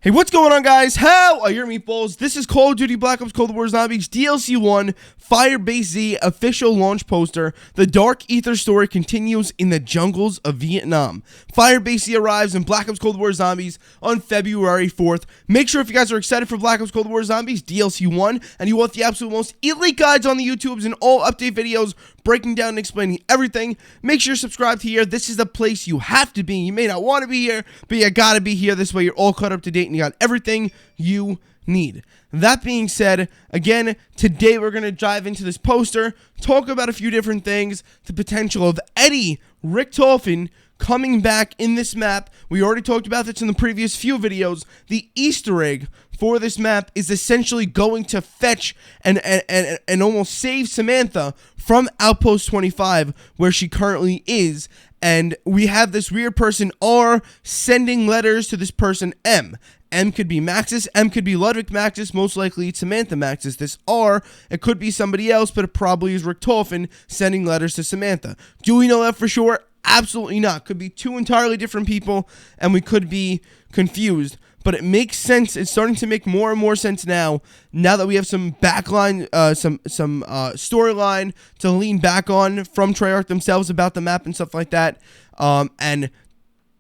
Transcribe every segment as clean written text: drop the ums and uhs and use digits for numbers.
Hey, what's going on, guys? How are your meatballs? This is Call of Duty Black Ops Cold War Zombies DLC 1 Firebase Z official launch poster. The Dark Ether story continues in the jungles of Vietnam. Firebase Z arrives in Black Ops Cold War Zombies on February 4th. Make sure if you guys are excited for Black Ops Cold War Zombies DLC 1 and you want the absolute most elite guides on the YouTubes and all update videos breaking down and explaining everything, make sure you're subscribed here. This is the place you have to be. You may not want to be here, but you gotta be here. This way you're all caught up to date and you got everything you need. That being said, again, today we're going to dive into this poster, talk about a few different things, the potential of Eddie Richtofen coming back in this map. We already talked about this in the previous few videos. The Easter egg for this map is essentially going to fetch and almost save Samantha from Outpost 25, where she currently is. And we have this weird person, R, sending letters to this person, M. M could be Maxis, M could be Ludwig Maxis, most likely it's Samantha Maxis. This R, it could be somebody else, but it probably is Richtofen sending letters to Samantha. Do we know that for sure? Absolutely not. Could be two entirely different people, and we could be confused. But it makes sense. It's starting to make more and more sense now that we have some backline, some storyline to lean back on from TREYARCH themselves about the map and stuff like that. And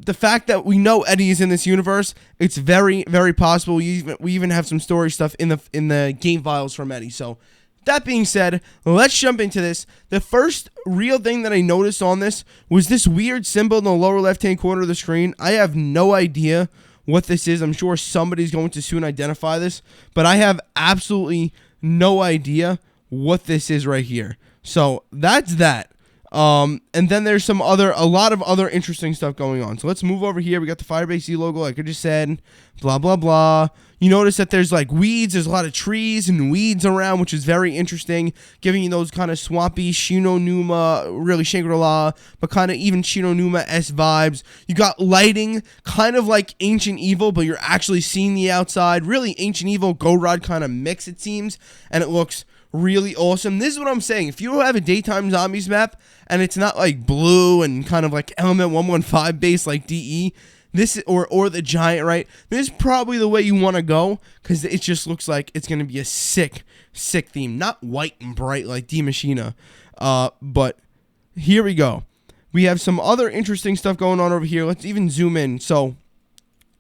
the fact that we know Eddie is in this universe, it's very, very possible. We even have some story stuff in the game files from Eddie. So that being said, let's jump into this. The first real thing that I noticed on this was this weird symbol in the lower left-hand corner of the screen. I have no idea what this is. I'm sure somebody's going to soon identify this, but I have absolutely no idea what this is right here. So that's that. And then there's a lot of other interesting stuff going on. So let's move over here. We got the Firebase Z logo, like I just said, blah, blah, blah. You notice that there's like weeds. There's a lot of trees and weeds around, which is very interesting, giving you those kind of swampy Shinonuma, really Shangri-La, but kind of even Shinonuma-esque vibes. You got lighting, kind of like Ancient Evil, but you're actually seeing the outside. Really Ancient Evil, Go Rod kind of mix, it seems, and it looks really awesome. This is what I'm saying. If you have a daytime zombies map and it's not like blue and kind of like Element 115 base like DE, this or the Giant, right? This is probably the way you want to go, because it just looks like it's going to be a sick theme. Not white and bright like D Machina. But here we go. We have some other interesting stuff going on over here. Let's even zoom in. So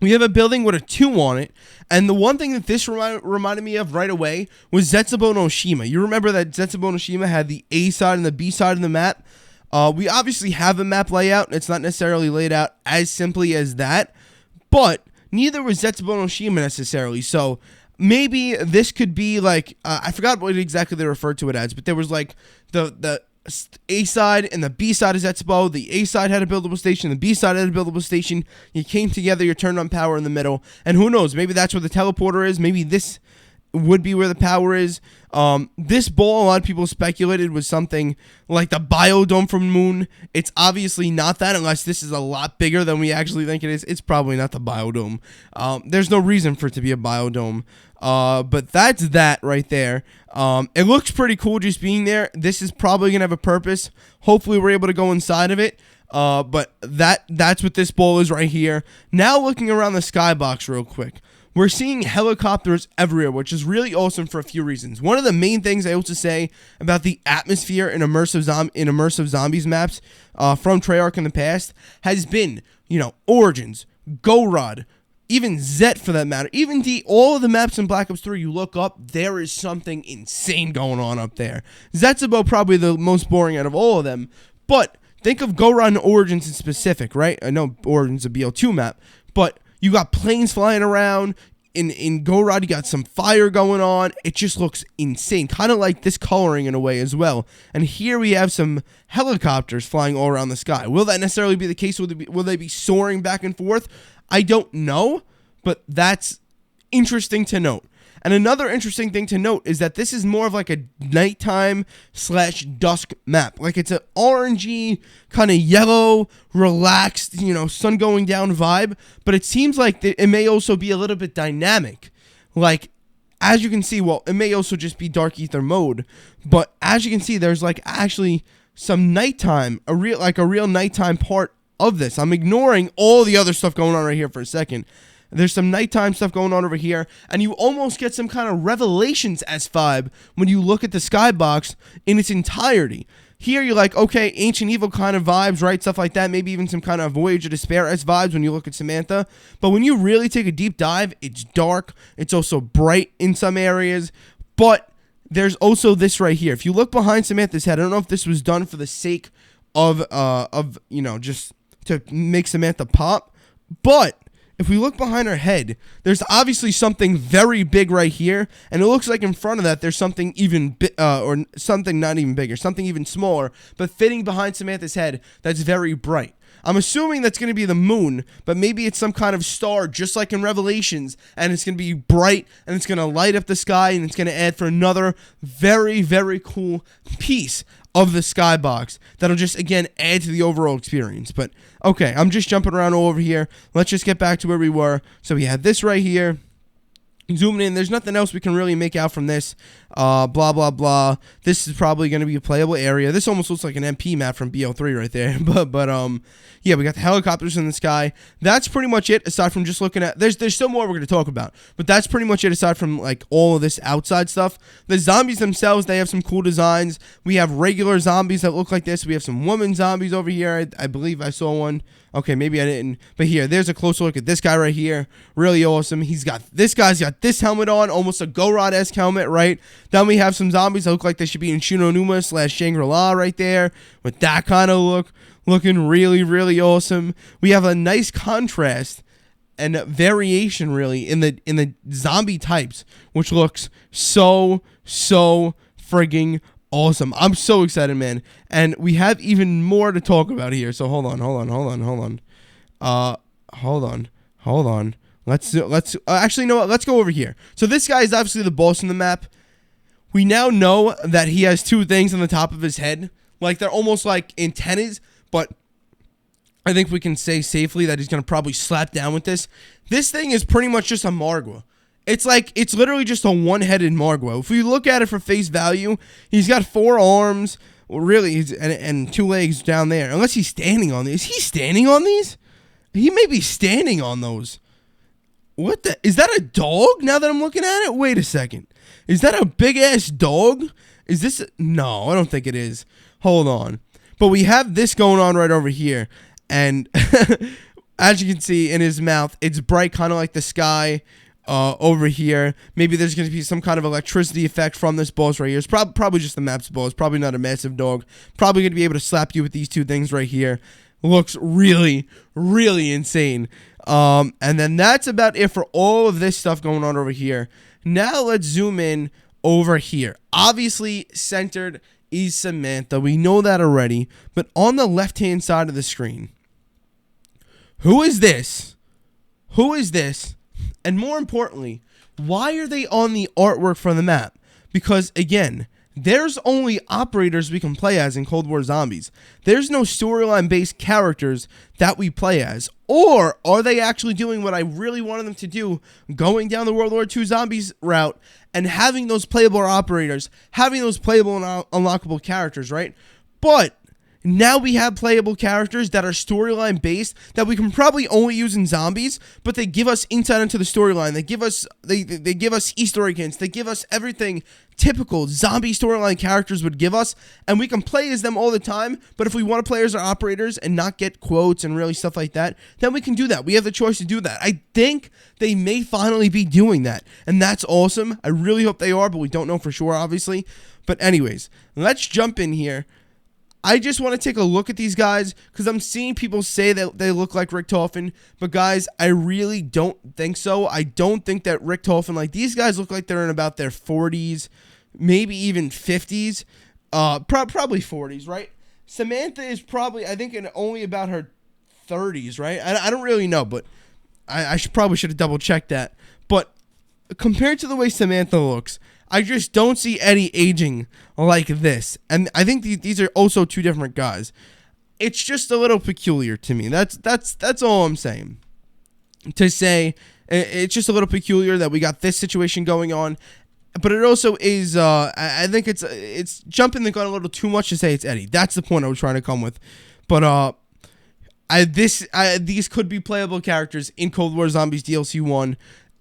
we have a building with a 2 on it, and the one thing that this reminded me of right away was Zetsubo no Shima. You remember that Zetsubo no Shima had the A side and the B side of the map? We obviously have a map layout. It's not necessarily laid out as simply as that, but neither was Zetsubo no Shima necessarily. So maybe this could be like, I forgot what exactly they referred to it as, but there was like the A side and the B side of Zetsubo. The A side had a buildable station, the B side had a buildable station. You came together, you turned on power in the middle, and who knows, maybe that's where the teleporter is. Maybe this would be where the power is. This ball, a lot of people speculated, was something like the biodome from Moon. It's obviously not that, unless this is a lot bigger than we actually think it is. It's probably not the biodome. There's no reason for it to be a biodome. But that's that right there. It looks pretty cool just being there. This is probably gonna have a purpose. Hopefully we're able to go inside of it. But that's what this ball is right here. Now looking around the skybox real quick. We're seeing helicopters everywhere, which is really awesome for a few reasons. One of the main things I also say about the atmosphere in immersive zombies maps from TREYARCH in the past has been, Origins, Go Rod, even Zet for that matter, even all of the maps in Black Ops 3, you look up, there is something insane going on up there. Zetsubo probably the most boring out of all of them, but think of Go Rod and Origins in specific, right? I know Origins is a BO2 map, but you got planes flying around. In Go Rod, you got some fire going on. It just looks insane. Kind of like this coloring in a way as well. And here we have some helicopters flying all around the sky. Will that necessarily be the case? Will they be soaring back and forth? I don't know, but that's interesting to note. And another interesting thing to note is that this is more of like a nighttime / dusk map. Like it's an orangey, kind of yellow, relaxed, sun going down vibe. But it seems like it may also be a little bit dynamic. Like, as you can see, well, it may also just be dark ether mode. But as you can see, there's like actually some nighttime, a real nighttime part of this. I'm ignoring all the other stuff going on right here for a second. There's some nighttime stuff going on over here, and you almost get some kind of Revelations S vibe when you look at the skybox in its entirety. Here you're like, okay, Ancient Evil kind of vibes, right? Stuff like that. Maybe even some kind of Voyage of Despair S vibes when you look at Samantha. But when you really take a deep dive, it's dark. It's also bright in some areas. But there's also this right here. If you look behind Samantha's head, I don't know if this was done for the sake of just to make Samantha pop. But if we look behind her head, there's obviously something very big right here, and it looks like in front of that there's something even or something not even bigger, something even smaller, but fitting behind Samantha's head that's very bright. I'm assuming that's going to be the moon, but maybe it's some kind of star just like in Revelations, and it's going to be bright, and it's going to light up the sky, and it's going to add for another very, very cool piece of the skybox that'll just, again, add to the overall experience. But, okay, I'm just jumping around all over here. Let's just get back to where we were. So we had this right here. Zooming in, there's nothing else we can really make out from this. Blah, blah, blah. This is probably going to be a playable area. This almost looks like an MP map from BO3 right there. But yeah, we got the helicopters in the sky. That's pretty much it, aside from just looking at... There's still more we're going to talk about. But that's pretty much it, aside from, like, all of this outside stuff. The zombies themselves, they have some cool designs. We have regular zombies that look like this. We have some woman zombies over here. I believe I saw one. Okay, maybe I didn't. But here, there's a closer look at this guy right here. Really awesome. This guy's got this helmet on, almost a Go-Rod-esque helmet, right? Then we have some zombies that look like they should be in Shunonuma / Shangri-La right there, with that kind of look. Looking really, really awesome. We have a nice contrast and variation, really, in the zombie types, which looks so frigging awesome. I'm so excited, man. And we have even more to talk about here. So hold on. Let's actually, you know what? Let's go over here. So this guy is obviously the boss in the map. We now know that he has two things on the top of his head. Like, they're almost like antennas, but I think we can say safely that he's going to probably slap down with this. This thing is pretty much just a Margwa. It's literally just a one-headed Margwa. If we look at it for face value, he's got 4 arms, well, really, and 2 legs down there. Unless he's standing on these. Is he standing on these? He may be standing on those. What the? Is that a dog now that I'm looking at it? Wait a second. Is that a big-ass dog? Is this... No, I don't think it is. Hold on. But we have this going on right over here. And as you can see in his mouth, it's bright, kind of like the sky. Over here, maybe there's going to be some kind of electricity effect from this boss right here. It's probably just the map's boss. Probably not a massive dog. Probably going to be able to slap you with these two things right here. Looks really, really insane. And then that's about it for all of this stuff going on over here. Now let's zoom in over here. Obviously, centered is Samantha. We know that already. But on the left-hand side of the screen, who is this? Who is this? And more importantly, why are they on the artwork for the map? Because, again, there's only operators we can play as in Cold War Zombies. There's no storyline-based characters that we play as. Or are they actually doing what I really wanted them to do, going down the World War II Zombies route and having those playable operators, having those playable and unlockable characters, right? But now we have playable characters that are storyline based that we can probably only use in zombies, but they give us insight into the storyline. They give us Easter egg hints. They give us everything typical zombie storyline characters would give us, and we can play as them all the time. But if we want to play as our operators and not get quotes and really stuff like that, then we can do that. We have the choice to do that. I think they may finally be doing that, and that's awesome. I really hope they are, but we don't know for sure, obviously. But anyways, let's jump in here. I just want to take a look at these guys because I'm seeing people say that they look like Richtofen, but guys, I really don't think so. I don't think that Richtofen, like these guys look like they're in about their 40s, maybe even 50s, probably 40s, right? Samantha is probably, I think, in only about her 30s, right? I don't really know, but I probably should have double checked that. But compared to the way Samantha looks, I just don't see Eddie aging like this. And I think these are also two different guys. It's just a little peculiar to me. That's all I'm saying. To say it's just a little peculiar that we got this situation going on. But it also is, I think it's jumping the gun a little too much to say it's Eddie. That's the point I was trying to come with. But These could be playable characters in Cold War Zombies DLC 1,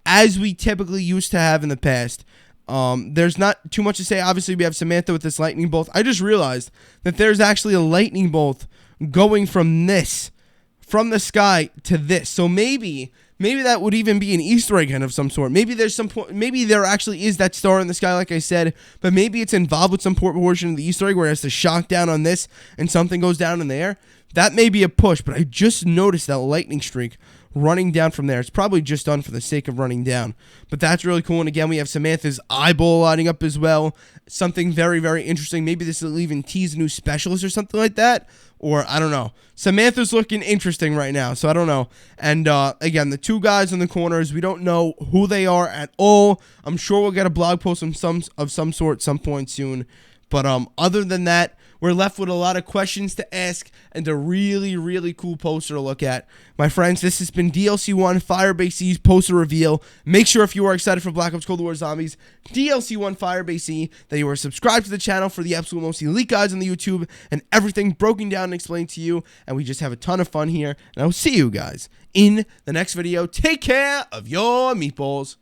as we typically used to have in the past. There's not too much to say. Obviously, we have Samantha with this lightning bolt. I just realized that there's actually a lightning bolt going from the sky to this. So maybe that would even be an Easter egg of some sort. Maybe there's some point. Maybe there actually is that star in the sky, like I said. But maybe it's involved with some portion of the Easter egg where it has to shock down on this and something goes down in the air. That may be a push. But I just noticed that lightning streak running down from there. It's probably just done for the sake of running down. But that's really cool. And again, we have Samantha's eyeball lighting up as well. Something very, very interesting. Maybe this will even tease a new specialist or something like that. Or, I don't know. Samantha's looking interesting right now, so I don't know. And, again, the two guys in the corners, we don't know who they are at all. I'm sure we'll get a blog post of some sort some point soon. But, other than that, we're left with a lot of questions to ask and a really, really cool poster to look at. My friends, this has been DLC 1 Firebase's poster reveal. Make sure if you are excited for Black Ops Cold War Zombies DLC 1 Firebase that you are subscribed to the channel for the absolute most elite guides on the YouTube and everything broken down and explained to you. And we just have a ton of fun here. And I will see you guys in the next video. Take care of your meatballs.